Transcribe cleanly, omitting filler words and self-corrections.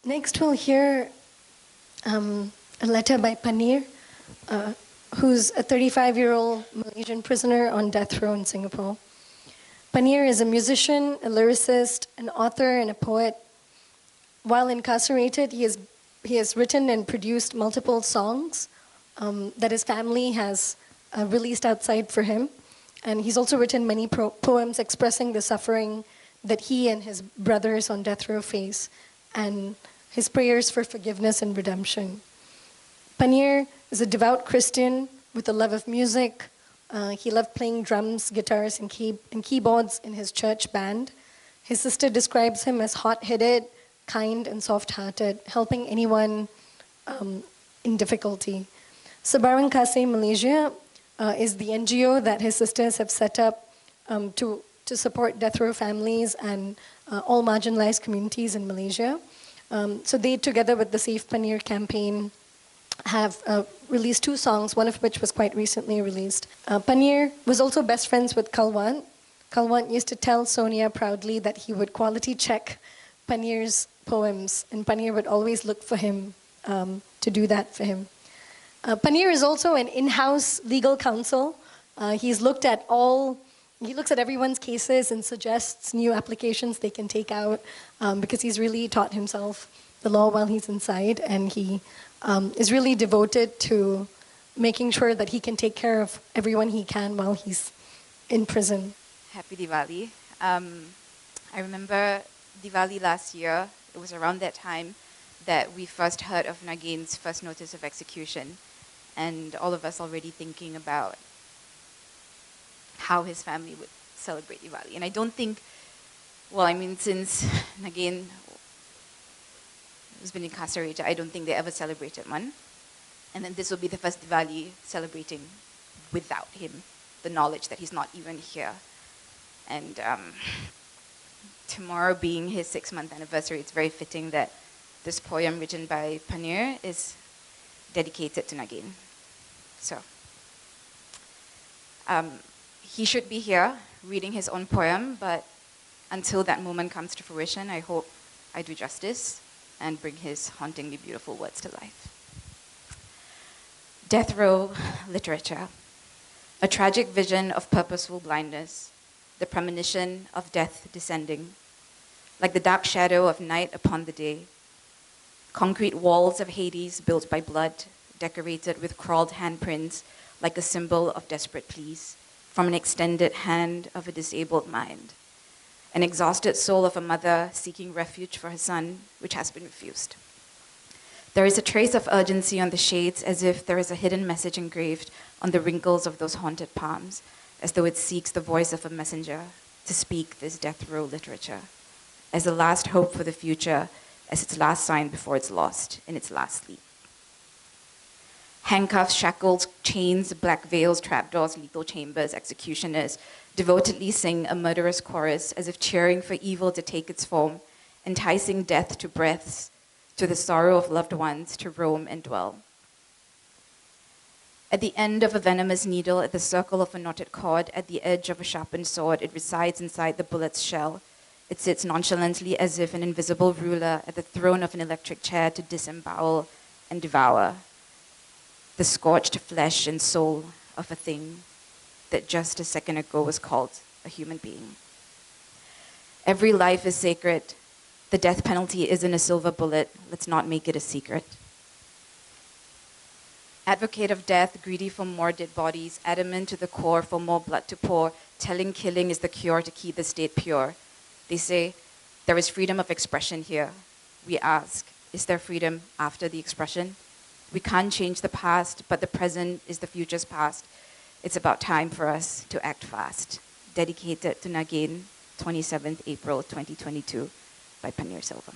Next, we'll hear a letter by Pannir, who's a 35-year-old Malaysian prisoner on death row in Singapore. Pannir is a musician, a lyricist, an author, and a poet. While incarcerated, he has written and produced multiple songs that his family has released outside for him. And he's also written many poems expressing the suffering that he and his brothers on death row face, and his prayers for forgiveness and redemption. Pannir is a devout Christian with a love of music. He loved playing drums, guitars, and keyboards in his church band. His sister describes him as hot-headed, kind, and soft-hearted, helping anyone in difficulty. Sebarang Kasih Malaysia is the NGO that his sisters have set up to support death row families and all marginalized communities in Malaysia. So they, together with the Save Pannir campaign, have released 2 songs, one of which was quite recently released. Pannir was also best friends with Kalwan. Kalwan used to tell Sonia proudly that he would quality check Pannir's poems, and Pannir would always look for him to do that for him. Pannir is also an in-house legal counsel. He looks at everyone's cases and suggests new applications they can take out because he's really taught himself the law while he's inside, and he is really devoted to making sure that he can take care of everyone he can while he's in prison. Happy Diwali. I remember Diwali last year. It was around that time that we first heard of Nagin's first notice of execution, and all of us already thinking about how his family would celebrate Diwali. And I don't think, since Nagin has been incarcerated, I don't think they ever celebrated one. And then this will be the first Diwali celebrating without him, the knowledge that he's not even here. And tomorrow being his 6-month anniversary, it's very fitting that this poem written by Pannir is dedicated to Nagin. So, he should be here reading his own poem, but until that moment comes to fruition, I hope I do justice and bring his hauntingly beautiful words to life. Death row literature, a tragic vision of purposeful blindness, the premonition of death descending, like the dark shadow of night upon the day. Concrete walls of Hades built by blood, decorated with crawled handprints like a symbol of desperate pleas from an extended hand of a disabled mind. An exhausted soul of a mother seeking refuge for her son, which has been refused. There is a trace of urgency on the shades, as if there is a hidden message engraved on the wrinkles of those haunted palms, as though it seeks the voice of a messenger to speak this death row literature, as the last hope for the future, as its last sign before it's lost in its last sleep. Handcuffs, shackles, chains, black veils, trapdoors, lethal chambers, executioners devotedly sing a murderous chorus as if cheering for evil to take its form, enticing death to breaths, to the sorrow of loved ones to roam and dwell. At the end of a venomous needle, at the circle of a knotted cord, at the edge of a sharpened sword, it resides inside the bullet's shell. It sits nonchalantly as if an invisible ruler at the throne of an electric chair to disembowel and devour the scorched flesh and soul of a thing that just a second ago was called a human being. Every life is sacred. The death penalty isn't a silver bullet. Let's not make it a secret. Advocate of death, greedy for more dead bodies, adamant to the core for more blood to pour, telling killing is the cure to keep the state pure. They say, there is freedom of expression here. We ask, is there freedom after the expression? We can't change the past, but the present is the future's past. It's about time for us to act fast. Dedicated to Nagin, 27th April 2022, by Pannir Selvam.